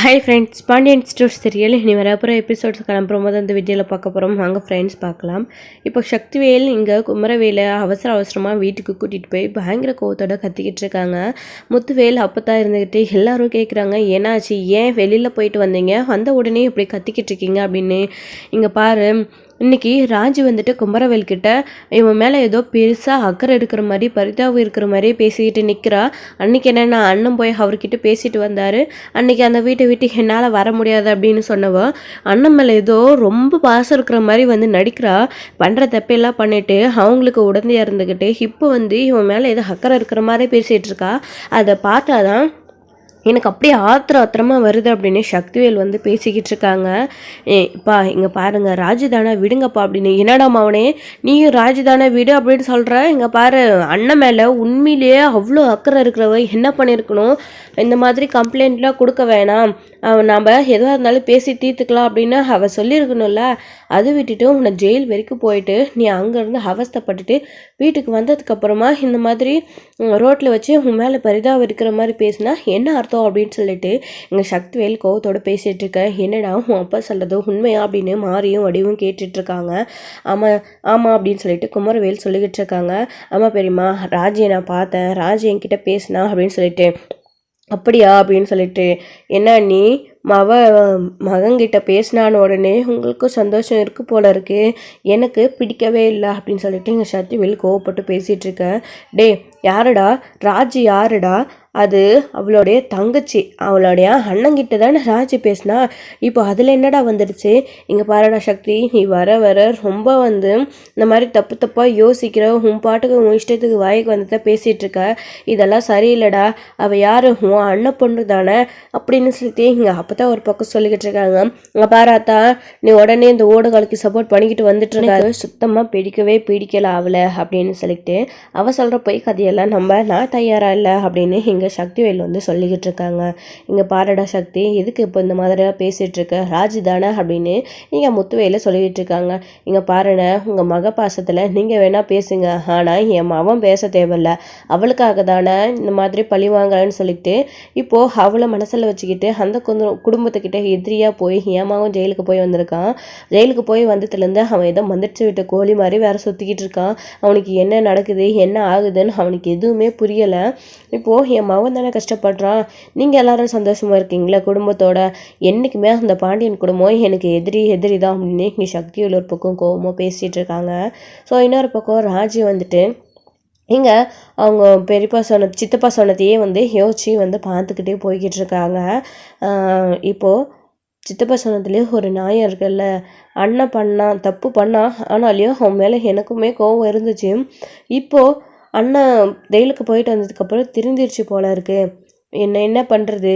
Hi friends, Pandian stores serial இனி வரப்போகிற episodes கிளம்புறோம் போது அந்த வீடியோவில் பார்க்க போகிறோம். வாங்க ஃப்ரெண்ட்ஸ் பார்க்கலாம். இப்போ சக்திவேல் இங்கே குமரவேலை அவசரமாக வீட்டுக்கு கூட்டிகிட்டு போய் பயங்கர கோவத்தோட கத்திக்கிட்டு இருக்காங்க. முத்துவேல் அப்போ தான் இருந்துக்கிட்டு எல்லாரும் கேட்குறாங்க, ஏன்னாச்சு, ஏன் வெளியில் போயிட்டு வந்தீங்க, வந்த உடனே இப்படி கத்திக்கிட்டு இருக்கீங்க அப்படின்னு. இங்கே பாரு, இன்றைக்கி ராஜு வந்துட்டு குமரவேல்கிட்ட இவன் மேலே ஏதோ பெருசாக அக்கறை எடுக்கிற மாதிரி பரிதாபம் இருக்கிற மாதிரியே பேசிக்கிட்டு நிற்கிறா. அன்றைக்கி என்னென்னா அண்ணன் போய் அவர்கிட்ட பேசிட்டு வந்தார். அன்றைக்கி அந்த வீட்டை விட்டு என்னால் வர முடியாது அப்படின்னு சொன்னவோ அண்ணன் மேலே ஏதோ ரொம்ப பாசம் இருக்கிற மாதிரி வந்து நடிக்கிறா. பண்ணுற தப்பெல்லாம் பண்ணிவிட்டு அவங்களுக்கு உடந்தையாக இருந்துக்கிட்டு இப்போ வந்து இவன் மேலே ஏதோ அக்கறை இருக்கிற மாதிரி பேசிகிட்டு இருக்கா. அதை பார்த்தாதான் எனக்கு அப்படியே ஆத்திரமாக வருது அப்படின்னு சக்திவேல் வந்து பேசிக்கிட்டு இருக்காங்க. இப்பா இங்கே பாருங்கள், ராஜுதானே விடுங்கப்பா அப்படின்னு. என்னடாமா அவனே, நீயும் ராஜுதானே விடு அப்படின்னு சொல்கிற. இங்கே பாரு, அண்ணன் மேலே உண்மையிலேயே அவ்வளோ அக்கறை இருக்கிறவ என்ன பண்ணியிருக்கணும், இந்த மாதிரி கம்ப்ளைண்ட்லாம் கொடுக்க வேணாம், நம்ம எதுவாக இருந்தாலும் பேசி தீர்த்துக்கலாம் அப்படின்னு அவள் சொல்லியிருக்கணும்ல. அது விட்டுட்டு உன்னை ஜெயில் வரைக்கும் போயிட்டு நீ அங்கேருந்து அவஸ்தைப்பட்டுட்டு வீட்டுக்கு வந்ததுக்கப்புறமா இந்த மாதிரி ரோட்டில் வச்சு உன் மேலே பரிதாபம் இருக்கிற மாதிரி பேசினா என்ன அர்த்தம் அப்படின்னு சொல்லிட்டு எங்கள் சக்திவேல் கோவத்தோடு பேசிகிட்டு இருக்கேன். என்னடா உன் அப்பா சொல்கிறது உண்மையா அப்படின்னு மாறியும் வடிவும் கேட்டுட்ருக்காங்க. ஆமாம் அப்படின்னு சொல்லிட்டு குமரவேல் சொல்லிக்கிட்டு இருக்காங்க. ஆமாம் பெரியம்மா, ராஜியை நான் பார்த்தேன், ராஜி என்கிட்ட பேசினா அப்படின்னு சொல்லிட்டு. அப்படியா அப்படின்னு சொல்லிட்டு, என்ன நீ மகன்கிட்ட பேசினான உடனே உங்களுக்கும் சந்தோஷம் இருக்குது போல இருக்கு, எனக்கு பிடிக்கவே இல்லை அப்படின்னு சொல்லிட்டு எங்கள் சக்திவேல் கோவப்பட்டு பேசிகிட்டு இருக்கேன். டே யாருடா ராஜி, யாருடா அது? அவளுடைய தங்கச்சி, அவளுடைய அண்ணங்கிட்ட தானே ராஜி பேசினா. இப்போ அதில் என்னடா வந்துடுச்சு? இங்கே பாருடா சக்தி, நீ வர வர ரொம்ப வந்து இந்த மாதிரி தப்பாக யோசிக்கிற, உன் பாட்டுக்கு உன் இஷ்டத்துக்கு வாய்க்கு வந்து பேசிகிட்டு இருக்க. இதெல்லாம் சரியில்லைடா. அவள் யார்? உன் அண்ணன் பொண்ணு தானே அப்படின்னு சொல்லிட்டு இங்கே அப்போ தான் ஒரு பக்கம் சொல்லிக்கிட்டு இருக்காங்க. இங்கே பாராத்தா, நீ உடனே இந்த ஓடுகளுக்கு சப்போர்ட் பண்ணிக்கிட்டு வந்துட்டு இருக்காது, சுத்தமாக பிடிக்கல அவளை அப்படின்னு சொல்லிட்டு அவள் சொல்கிற போய் கதையெல்லாம் நான் தயாராக இல்லை அப்படின்னு இங்கே சக்திவேல் வந்து சொல்லிக்கிட்டு இருக்காங்க. இங்கே பாரடா சக்தி, எதுக்கு இப்போ இந்த மாதிரிலாம் பேசிகிட்டு இருக்க, ராஜி தானே அப்படின்னு இங்கே முத்துவேல சொல்லிக்கிட்டு இருக்காங்க. இங்கே பாருண்ண, உங்கள் மக பாசத்தில் நீங்கள் வேணால் பேசுங்க, ஆனால் என் மகன் பேச தேவையில்ல, அவளுக்காக தானே இந்த மாதிரி பழி வாங்கலன்னு சொல்லிட்டு இப்போது அவளை மனசில் வச்சுக்கிட்டு அந்த குடும்பத்துக்கிட்ட எதிரியாக போய் என் மகன் ஜெயிலுக்கு போய் வந்திருக்கான். ஜெயிலுக்கு போய் வந்ததுலேருந்து அவன் ஏதோ மந்திரிச்சு விட்ட கோழி மாதிரி வேறு சுற்றிக்கிட்டு இருக்கான். அவனுக்கு என்ன நடக்குது என்ன ஆகுதுன்னு அவனுக்கு எதுவுமே புரியலை. இப்போது என் மகன் தானே கஷ்டப்படுறான், நீங்கள் எல்லாரும் சந்தோஷமாக இருக்கீங்களா குடும்பத்தோட? என்றைக்குமே அந்த பாண்டியன் குடும்பம் எனக்கு எதிரி தான் அப்படின்னு இங்கே சக்தியில் ஒரு பக்கம் கோபமாக பேசிகிட்டு இருக்காங்க. ஸோ இன்னொரு பக்கம் ராஜி வந்துட்டு இங்கே அவங்க பெரியப்பா சித்தப்பா சொன்னதையே வந்து யோசிச்சு வந்து பார்த்துக்கிட்டே போய்கிட்டு இருக்காங்க. இப்போது சித்தப்பா சொன்னதுலேயே ஒரு நியாயம் இருக்குல்ல, அண்ணன் தப்பு பண்ணான், ஆனாலையும் அவன் மேலே எனக்குமே கோவம் இருந்துச்சு. இப்போது அண்ணன் ஜெயிலுக்கு போயிட்டு வந்ததுக்கப்புறம் திருந்திருச்சு போல இருக்கு, என்ன பண்ணுறது,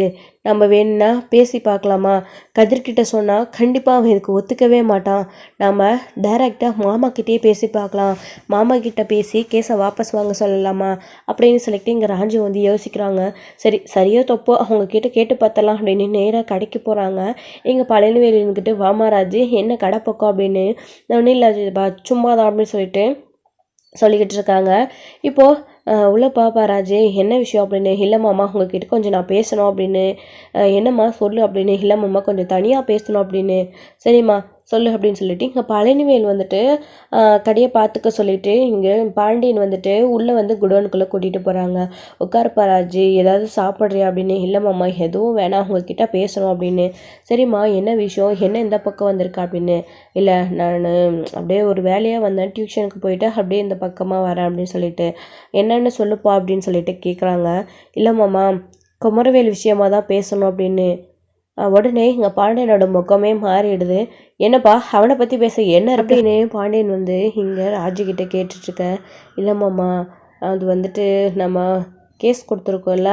நம்ம வேணும்னா பேசி பார்க்கலாமா? கதிர்கிட்ட சொன்னால் கண்டிப்பாக அவன் இதுக்கு ஒத்துக்கவே மாட்டான், நம்ம டைரெக்டாக மாமாக்கிட்டே பேசி பார்க்கலாம், மாமா கிட்ட பேசி கேஸை வாபஸ் வாங்க சொல்லலாமா அப்படின்னு சொல்லிட்டு இங்கே ராஜு வந்து யோசிக்கிறாங்க. சரியோ தப்போ அவங்கக்கிட்ட கேட்டு பார்த்தலாம் அப்படின்னு நேராக கடைக்கு போகிறாங்க. எங்கள் பழனிவேலின்கிட்ட வாமாராஜு என்ன கடை பக்கம் அப்படின்னு, ஒன்றும் இல்லை சும்மா தான் அப்படின்னு சொல்லிக்கிட்டு இருக்காங்க. இப்போது உள்ளே பாப்பா ராஜு, என்ன விஷயம் அப்படின்னு. இல்லைம்மாம்மா உங்ககிட்ட கொஞ்சம் நான் பேசணும் அப்படின்னு. என்னம்மா சொல்லு அப்படின்னு. இல்லைம்மாம்மா கொஞ்சம் தனியாக பேசணும் அப்படின்னு. சரிம்மா சொல்லு அப்படின்னு சொல்லிட்டு இங்கே பழனிவேல் வந்துட்டு கடையை பார்த்துக்க சொல்லிட்டு இங்கே பாண்டியன் வந்துட்டு உள்ளே வந்து குடோனுக்குள்ளே கூட்டிகிட்டு போகிறாங்க. உட்காருப்பா ராஜு, ஏதாவது சாப்பிட்றியா அப்படின்னு. இல்லைம்மாம்மா எதுவும் வேணாம், உங்ககிட்ட பேசணும் அப்படின்னு. சரிம்மா என்ன விஷயம், என்ன இந்த பக்கம் வந்திருக்கா அப்படின்னு. இல்லை நான் அப்படியே ஒரு வேலையாக வந்தேன், டியூஷனுக்கு போயிட்டு அப்படியே இந்த பக்கமாக வரேன் அப்படின்னு சொல்லிட்டு. என்னென்னு சொல்லுப்பா அப்படின்னு சொல்லிட்டு கேட்குறாங்க. இல்லைம்மாம்மா குமரவேல் விஷயமாக தான் பேசணும் அப்படின்னு. உடனே இங்கே பாண்டியனோட முகமே மாறிடுது. என்னப்பா அவனை பற்றி பேச என்ன அப்படின்னு பாண்டியன் வந்து இங்கே ராஜுக்கிட்ட கேட்டுட்ருக்க. இல்லைம்மாம்மா அது வந்துட்டு நம்ம கேஸ் கொடுத்துருக்கோம்ல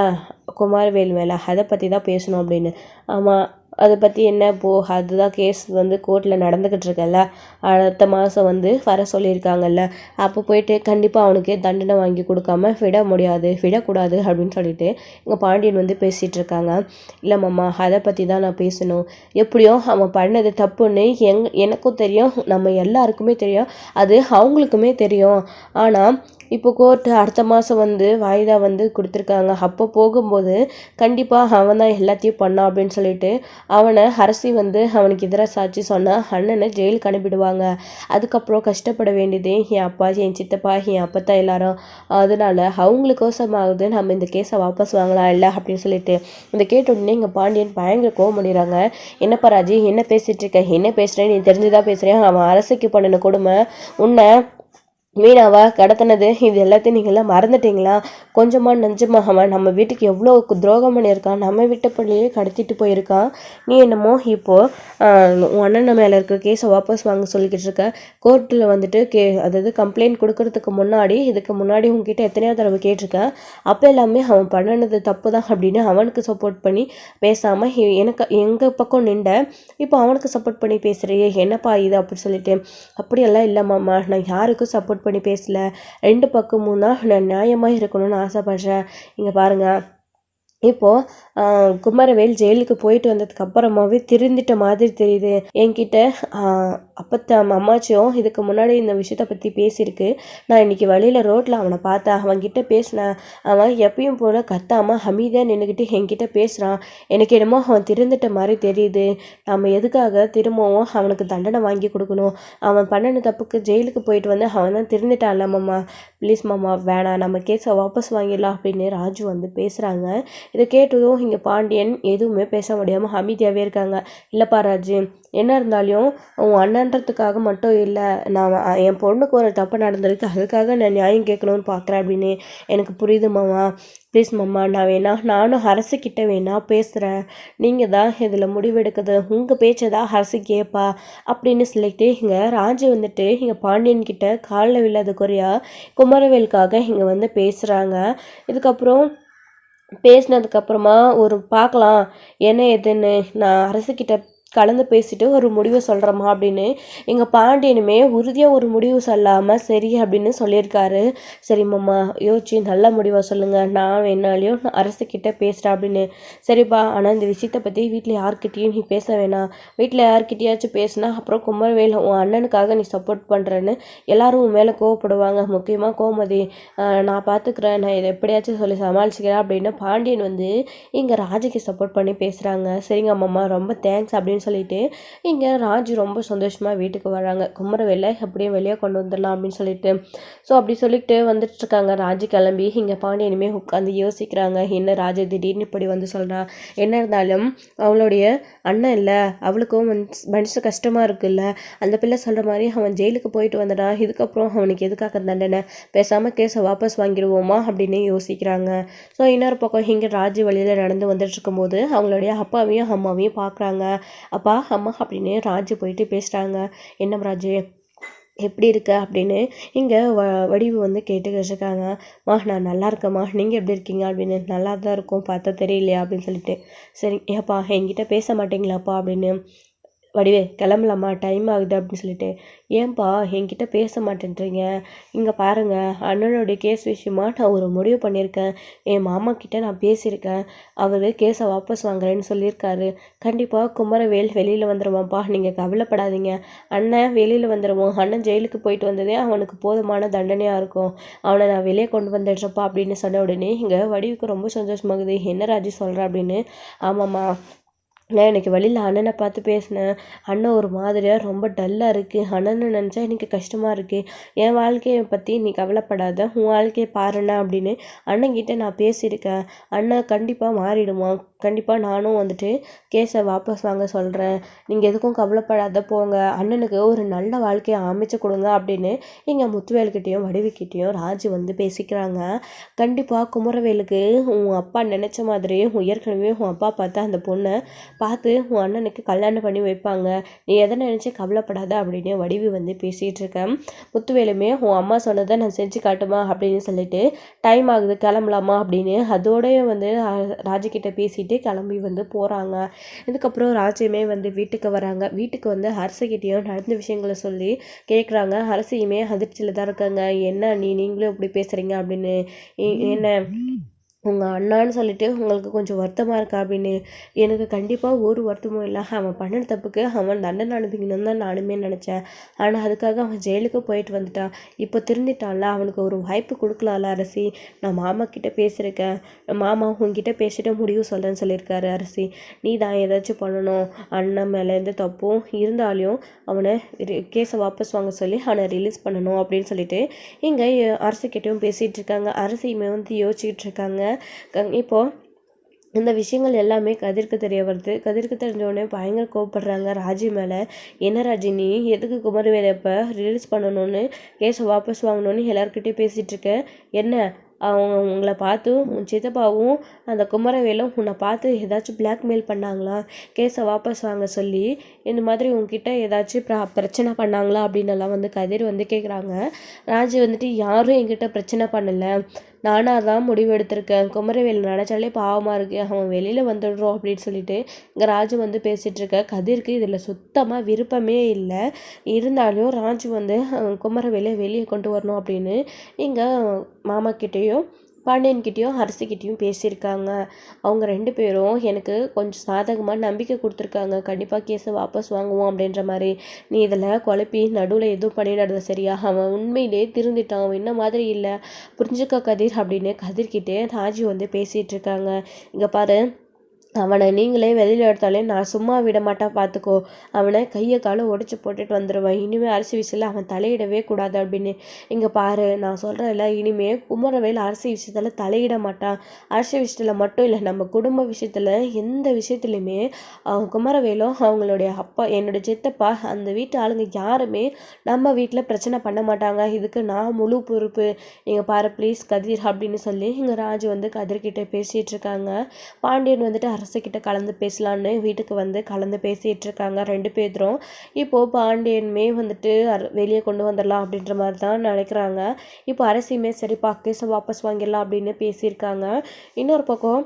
குமாரவேல் மேலே, அதை பற்றி தான் பேசணும் அப்படின்னு. ஆமாம், அதை பற்றி என்ன இப்போது, அதுதான் கேஸ் வந்து கோர்ட்டில் நடந்துக்கிட்டு இருக்கல, அடுத்த மாதம் வந்து வர சொல்லியிருக்காங்கல்ல, அப்போ போயிட்டு கண்டிப்பாக அவனுக்கு தண்டனை வாங்கி கொடுக்காம விடக்கூடாது அப்படின்னு சொல்லிட்டு இங்கே பாண்டியன் வந்து பேசிகிட்டு இருக்காங்க. இல்லைம்மாம்மா அதை பற்றி தான் நான் பேசணும், எப்படியோ அவன் பண்ணது தப்புன்னு எனக்கும் தெரியும், நம்ம எல்லாருக்குமே தெரியும், அது அவங்களுக்குமே தெரியும். ஆனால் இப்போ கோர்ட்டு அடுத்த மாதம் வந்து வாய்தா வந்து கொடுத்துருக்காங்க. அப்போ போகும்போது கண்டிப்பாக அவன் தான் எல்லாத்தையும் பண்ணான் அப்படின்னு சொல்லிட்டு அவனை அரசி வந்து அவனுக்கு எதிராக சாட்சி சொன்னால் அண்ணனை ஜெயிலுக்கு அனுப்பிடுவாங்க. அதுக்கப்புறம் கஷ்டப்பட வேண்டியது என் அப்பா, என் சித்தப்பா, என் அப்பத்தா எல்லாரும். அதனால அவங்களுக்கோசமாகுது நம்ம இந்த கேஸை வாபஸ் வாங்கலாம் இல்லை அப்படின்னு சொல்லிட்டு இதை கேட்ட உடனே இங்கே பாண்டியன் பயங்கர கோவம் முடிகிறாங்க. என்னப்பா ராஜி, என்ன பேசிகிட்டு இருக்க, என்ன பேசுகிறேன், நீ தெரிஞ்சுதான் பேசுகிறேன், அவன் அரசுக்கு பண்ணின கொடுமை, உன்னை மீனாவா கடத்தினது, இது எல்லாத்தையும் நீங்களாம் மறந்துட்டீங்களா? கொஞ்சமாக நஞ்சமாக அவன் நம்ம வீட்டுக்கு எவ்வளோ துரோகம் பண்ணியிருக்கான், நம்ம வீட்டை பிள்ளையே கடத்திட்டு போயிருக்கான். நீ என்னமோ இப்போது உன் அண்ணன் மேலே இருக்க கேஸை வாபஸ் வாங்க சொல்லிக்கிட்டு இருக்க. கோர்ட்டில் வந்துட்டு அதாவது கம்ப்ளைண்ட் கொடுக்கறதுக்கு முன்னாடி, இதுக்கு முன்னாடி உங்ககிட்ட எத்தனையோ தடவை கேட்டிருக்கேன். அப்போ எல்லாமே அவன் பண்ணினது தப்பு தான் அப்படின்னு அவனுக்கு சப்போர்ட் பண்ணி பேசாமல் எனக்கு எங்கள் பக்கம் நின்ற இப்போ அவனுக்கு சப்போர்ட் பண்ணி பேசுகிறியே, என்னப்பா இது அப்படி சொல்லிட்டு. அப்படியெல்லாம் இல்லை மாமா, நான் யாருக்கும் சப்போர்ட் பண்ணி பேசல, 2 பக்கமும் தான் நான் நியாயமாக இருக்கணும்னு ஆசைப்படுறேன். இங்கே பாருங்கள், இப்போது குமரவேல் ஜெயிலுக்கு போயிட்டு வந்ததுக்கு அப்புறமாவே திருந்திட்ட மாதிரி தெரியுது. என்கிட்ட அப்பத்த அம்மாச்சியும் இதுக்கு முன்னாடி இந்த விஷயத்தை பற்றி பேசியிருக்கு. நான் இன்றைக்கி வழியில் ரோட்டில் அவனை பார்த்தேன், அவன்கிட்ட பேசினேன். அவன் எப்பயும் போல் கத்தாமல் அமைதியாக நின்றுக்கிட்டு என்கிட்ட பேசுகிறான். எனக்கு என்னமோ அவன் திருந்திட்ட மாதிரி தெரியுது. நம்ம எதுக்காக திரும்பவும் அவனுக்கு தண்டனை வாங்கி கொடுக்கணும்? அவன் பண்ணின தப்புக்கு ஜெயிலுக்கு போயிட்டு வந்து அவன் தான் திருந்திட்டான்ல மாமா, ப்ளீஸ் மாமா வேணாம், நம்ம கேஸை வாபஸ் வாங்கிடலாம் அப்படின்னு ராஜு வந்து பேசுகிறாங்க. இதை கேட்டதும் இங்கே பாண்டியன் எதுவுமே பேச முடியாமல் அமைதியாகவே இருக்காங்க. இல்லைப்பா ராஜு, என்ன இருந்தாலும் உன் அண்ணன்றதுக்காக மட்டும் இல்லை, நான் என் பொண்ணுக்கு ஒரு தப்பு நடந்திருக்கு, அதுக்காக நான் நியாயம் கேட்கணும்னு பார்க்குறேன் அப்படின்னு எனக்கு புரியுது மாமா. ப்ளீஸ் மாமா, நானும் அரசுக்கிட்ட வேணா பேசுகிறேன், நீங்கள் தான் இதில் முடிவெடுக்குது, உங்கள் பேச்சை தான் அரசு கேட்பா அப்படின்னு சொல்லிட்டு இங்கே ராஜு வந்துட்டு இங்கே பாண்டியன்கிட்ட காலில் விழாத குறையா குமரவேலுக்காக இங்கே வந்து பேசுகிறாங்க. இதுக்கப்புறம் பேசினதுக்கப்புறமா ஒரு பார்க்கலாம் என்ன ஏதுன்னு, நான் அரசுக்கிட்ட கலந்து பேசிட்டு ஒரு முடிவை சொல்கிறோமா அப்படின்னு எங்கள் பாண்டியனுமே உறுதியாக ஒரு முடிவு சொல்லாமல் சரி அப்படின்னு சொல்லியிருக்காரு. சரி மாமா, யோசிச்சு நல்ல முடிவாக சொல்லுங்கள், நான் என்னாலையும் அரசுக்கிட்ட பேசுகிறேன் அப்படின்னு. சரிப்பா, ஆனால் இந்த விஷயத்தை பற்றி வீட்டில் யார்கிட்டையும் நீ பேச வேணாம், வீட்டில் யார்கிட்டையாச்சும் பேசினா அப்புறம் குமரவேல் உன் அண்ணனுக்காக நீ சப்போர்ட் பண்ணுறேன்னு எல்லாரும் உன் மேலே கோவப்படுவாங்க, முக்கியமாக கோமதி, நான் பார்த்துக்கிறேன், நான் இதை எப்படியாச்சும் சொல்லி சமாளிச்சுக்கிறேன் அப்படின்னு பாண்டியன் வந்து இங்கே ராஜுக்கு சப்போர்ட் பண்ணி பேசுகிறாங்க. சரிங்க மாமா, ரொம்ப தேங்க்ஸ் அப்படின்னு சொல்லிட்டு இங்கே ராஜு ரொம்ப சந்தோஷமாக வீட்டுக்கு வராங்க. குமரவேலை எப்படியும் வெளியே கொண்டு வந்துடலாம் அப்படின்னு சொல்லிட்டு. ஸோ அப்படி சொல்லிட்டு வந்துட்டு இருக்காங்க. ராஜு கிளம்பி இங்கே பாண்டியனுமே உட்காந்து யோசிக்கிறாங்க, என்ன ராஜு திடீர்னு இப்படி வந்து சொல்கிறா, என்ன இருந்தாலும் அவளுடைய அண்ணன் இல்லை, அவளுக்கும் மனசு கஷ்டமாக இருக்குல்ல, அந்த பிள்ளை சொல்கிற மாதிரி அவன் ஜெயிலுக்கு போயிட்டு வந்துடான், இதுக்கப்புறம் அவனுக்கு எதுக்காக தண்டனை, பேசாமல் கேஸை வாபஸ் வாங்கிடுவோமா அப்படின்னு யோசிக்கிறாங்க. ஸோ இன்னொரு பக்கம் இங்கே ராஜு வழியில் நடந்து வந்துட்டு இருக்கும்போது அவங்களுடைய அப்பாவையும் அம்மாவையும் பார்க்குறாங்க. அப்பா அம்மா அப்படின்னு ராஜு போயிட்டு பேசுகிறாங்க. என்ன ராஜு எப்படி இருக்க அப்படின்னு இங்கே வடிவு வந்து கேட்டுக்கிட்டு இருக்காங்க. நான் நல்லா இருக்கேம்மா, நீங்கள் எப்படி இருக்கீங்க அப்படின்னு. நல்லா தான் இருக்கும், பார்த்தா தெரியலையா அப்படின்னு சொல்லிட்டு. சரி ஏப்பா என்கிட்ட பேச மாட்டீங்களாப்பா அப்படின்னு. வடிவே கிளம்பலாமா, டைம் ஆகுது அப்படின்னு சொல்லிட்டு. ஏன்பா என்கிட்ட பேச மாட்டேன்றீங்க, இங்கே பாருங்கள், அண்ணனுடைய கேஸ் விஷயமா நான் ஒரு முடிவு பண்ணியிருக்கேன், என் மாமா கிட்ட நான் பேசியிருக்கேன், அவர் கேஸை வாபஸ் வாங்குறேன்னு சொல்லியிருக்காரு. கண்டிப்பாக குமரவேல் வெளியில் வந்துடுவான்ப்பா, நீங்கள் கவலைப்படாதீங்க, அண்ணன் வெளியில் வந்துடுவோம், அண்ணன் ஜெயிலுக்கு போயிட்டு வந்ததே அவனுக்கு போதுமான தண்டனையாக இருக்கும், அவனை நான் வெளியே கொண்டு வந்துடுறப்பா அப்படின்னு சொன்ன உடனே இங்கே வடிவுக்கு ரொம்ப சந்தோஷமாகுது. என்ன ராஜி சொல்கிறேன் அப்படின்னு. ஆமாம்மா, நான் எனக்கு வழியில் அண்ணனை பார்த்து பேசினேன், அண்ணன் ஒரு மாதிரியாக ரொம்ப டல்லாக இருக்குது, அண்ணனை நினச்சா எனக்கு கஷ்டமாக இருக்குது, என் வாழ்க்கையை பற்றி நீ கவலைப்படாத, உன் வாழ்க்கையை பாருண்ணா அப்படின்னு அண்ணன்கிட்ட நான் பேசியிருக்கேன், அண்ணன் கண்டிப்பாக மாறிடுவான், கண்டிப்பாக நானும் வந்துட்டு கேஸை வாபஸ் வாங்க சொல்கிறேன், நீங்கள் எதுக்கும் கவலைப்படாத போங்க, அண்ணனுக்கு ஒரு நல்ல வாழ்க்கையை அமைச்சு கொடுங்க அப்படின்னு இங்கே முத்துவேலுக்கிட்டேயும் வடிவுக்கிட்டேயும் ராஜு வந்து பேசிக்கிறாங்க. கண்டிப்பாக குமரவேலுக்கு உன் அப்பா நினச்ச மாதிரியே ஏற்கனவே உன் அப்பா பார்த்தா அந்த பொண்ணை பார்த்து உன் அண்ணனுக்கு கல்யாணம் பண்ணி வைப்பாங்க, நீ எதை நினச்சி கவலைப்படாத அப்படின்னு வடிவு வந்து பேசிகிட்டு இருக்கேன். முத்துவேலுமே உன் அம்மா சொன்னதை நான் செஞ்சு காட்டுமா அப்படின்னு சொல்லிட்டு டைம் ஆகுது கிளம்பலாமா அப்படின்னு அதோடய வந்து ராஜுக்கிட்ட பேசிட்டு கிளம்பி வந்து போகிறாங்க. இதுக்கப்புறம் ராஜுமே வந்து வீட்டுக்கு வராங்க. வீட்டுக்கு வந்து அரசுகிட்டையும் நடந்த விஷயங்களை சொல்லி கேட்குறாங்க. அரசியுமே அதிர்ச்சியில் தான் இருக்காங்க. என்ன நீங்களும் இப்படி பேசுகிறீங்க அப்படின்னு. என்ன உங்கள் அண்ணான்னு சொல்லிட்டு உங்களுக்கு கொஞ்சம் வருத்தமாக இருக்கா அப்படின்னு. எனக்கு கண்டிப்பாக ஒரு வருத்தமும் இல்லை. அவன் பண்ணின தப்புக்கு அவன் தண்டனை அனுப்பிக்கணும்னு தான் நானுமே நினச்சேன். ஆனால் அதுக்காக அவன் ஜெயிலுக்கு போயிட்டு வந்துட்டான். இப்போ திருந்திட்டான்ல, அவனுக்கு ஒரு வாய்ப்பு கொடுக்கலாம்ல அரசி. நான் மாமா கிட்ட பேசியிருக்கேன். மாமா உங்ககிட்ட பேசிட்டு முடிவு சொல்கிறேன்னு சொல்லியிருக்காரு அரசி. நீ தான் ஏதாச்சும் பண்ணணும். அண்ணன் மேலே எந்த தப்பும் இருந்தாலையும் அவனை கேஸை வாபஸ் வாங்க சொல்லி அவனை ரிலீஸ் பண்ணணும் அப்படின்னு சொல்லிட்டு இங்கே அரசிக்கிட்டையும் பேசிகிட்டு இருக்காங்க. அரசியுமே வந்து யோசிச்சுட்டு இருக்காங்க. இப்போது இந்த விஷயங்கள் எல்லாமே கதிருக்கு தெரிய வருது. கதிருக்கு தெரிஞ்ச பயங்கர கோவப்படுறாங்க ராஜி மேலே. என்ன ராஜி, நீ எதுக்கு குமரவேலை இப்போ ரிலீஸ் பண்ணணும்னு கேஸை வாபஸ் வாங்கணும்னு எல்லாருக்கிட்டையும் பேசிகிட்டு இருக்க? என்ன அவங்க உங்களை பார்த்து உன் சித்தப்பாவும் அந்த குமரவேலும் உன்னை பார்த்து ஏதாச்சும் பிளாக்மெயில் பண்ணாங்களா? கேஸை வாபஸ் வாங்க சொல்லி இந்த மாதிரி உங்ககிட்ட ஏதாச்சும் பிரச்சனை பண்ணாங்களா அப்படின்னு எல்லாம் வந்து கதிர் வந்து கேட்குறாங்க. ராஜி வந்துட்டு யாரும் என்கிட்ட பிரச்சனை பண்ணலை, நானாக தான் முடிவு எடுத்திருக்கேன். குமரவேல் நினச்சாலே பாவமாக இருக்குது, அவன் வெளியில் வந்துடுறோம் அப்படின்னு சொல்லிட்டு இங்கே ராஜு வந்து பேசிகிட்ருக்க. கதிருக்கு இதில் சுத்தமாக விருப்பமே இல்லை. இருந்தாலும் ராஜு வந்து குமரவேலை வெளியே கொண்டு வரணும் அப்படின்னு இங்கே மாமா கிட்டேயும் பாண்டியன்கிட்டேயும் அரசிக்கிட்டேயும் பேசியிருக்காங்க. அவங்க 2 பேரும் எனக்கு கொஞ்சம் சாதகமாக நம்பிக்கை கொடுத்துருக்காங்க. கண்டிப்பாக கேஸை வாபஸ் வாங்குவோம் அப்படின்ற மாதிரி. நீ இதில் குழப்பி நடுவில் எதுவும் பண்ணிடாத சரியா? அவன் உண்மையிலே திருந்திட்டான், அவன் என்ன மாதிரி இல்லை, புரிஞ்சுக்க கதிர் அப்படின்னு கதிர்கிட்டே ராஜு வந்து பேசிகிட்டு இருக்காங்க. இங்கே பாரு, அவனை நீங்களே வெளியில் எடுத்தாலே நான் சும்மா விட மாட்டேன், பார்த்துக்கோ. அவனை கையை காலை உடச்சி போட்டுட்டு வந்துடுவேன். இனிமேல் அரசு விஷயத்தில் அவன் தலையிடவே கூடாது அப்படின்னு. இங்கே பாரு, நான் சொல்கிறேன்ல, இனிமேல் குமரவேல் அரசு விஷயத்தில் தலையிட மாட்டான். அரசு விஷயத்தில் மட்டும் இல்லை, நம்ம குடும்ப விஷயத்தில் எந்த விஷயத்துலையுமே குமரவேலும் அவங்களுடைய அப்பா, என்னோட சித்தப்பா, அந்த வீட்டு ஆளுங்க யாருமே நம்ம வீட்டில் பிரச்சனை பண்ண மாட்டாங்க. இதுக்கு நான் முழு பொறுப்பு. இங்கே பாரு ப்ளீஸ் கதிர் அப்படின்னு சொல்லி இங்கே ராஜு வந்து கதிர்கிட்ட பேசிகிட்டு இருக்காங்க. பாண்டியன் வந்துட்டு அரசுக்கிட்ட கலந்து பேசலான்னு வீட்டுக்கு வந்து கலந்து பேசிகிட்டு இருக்காங்க 2 பேரும். இப்போது பாண்டியனுமே வந்துட்டு வெளியே கொண்டு வந்துடலாம் அப்படின்ற மாதிரி தான் நினைக்கிறாங்க. இப்போ அரசியுமே சரிப்பா கேஸை வாபஸ் வாங்கிடலாம் அப்படின்னு பேசியிருக்காங்க. இன்னொரு பக்கம்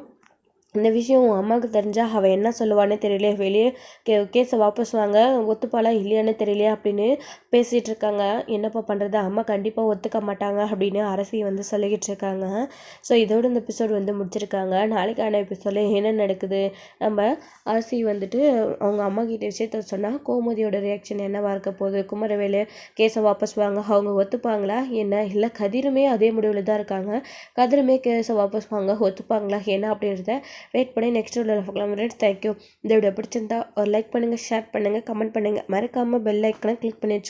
இந்த விஷயம் உன் அம்மாவுக்கு தெரிஞ்சால் அவள் என்ன சொல்லுவானே தெரியல, வெளியே கேஸை வாபஸ் வாங்க ஒத்துப்பாளா இல்லையான்னு தெரியலையா அப்படின்னு பேசிகிட்டு இருக்காங்க. என்னப்பா பண்ணுறது, அம்மா கண்டிப்பாக ஒத்துக்க மாட்டாங்க அப்படின்னு அரசி வந்து சொல்லிக்கிட்டு இருக்காங்க. ஸோ இதோடு இந்த எபிசோடு வந்து முடிச்சிருக்காங்க. நாளைக்கான எபிசோடில் என்ன நடக்குது, நம்ம அரசி வந்துட்டு அவங்க அம்மா கிட்ட விஷயத்த சொன்னால் கோமதியோட ரியாக்ஷன் என்னவாக இருக்க போகுது, குமரவேலு கேஸை வாபஸ் வாங்க அவங்க ஒத்துப்பாங்களா என்ன, இல்லை கதிருமே அதே முடிவில் தான் இருக்காங்க, கதிருமே கேஸை வாபஸ் வாங்க ஒத்துப்பாங்களா என்ன அப்படின்றத வெயிட் பண்ணி நெக்ஸ்ட் வீடியோவில் பார்க்கலாம். Friends, thank you. இந்த வீடியோ பிடிச்சிருந்தா ஒரு லைக் பண்ணுங்கள், ஷேர் பண்ணுங்கள், கமெண்ட் பண்ணுங்கள். மறக்காமல் பெல் ஐக்கனை கிளிக் பண்ணி வச்சுக்கோங்க.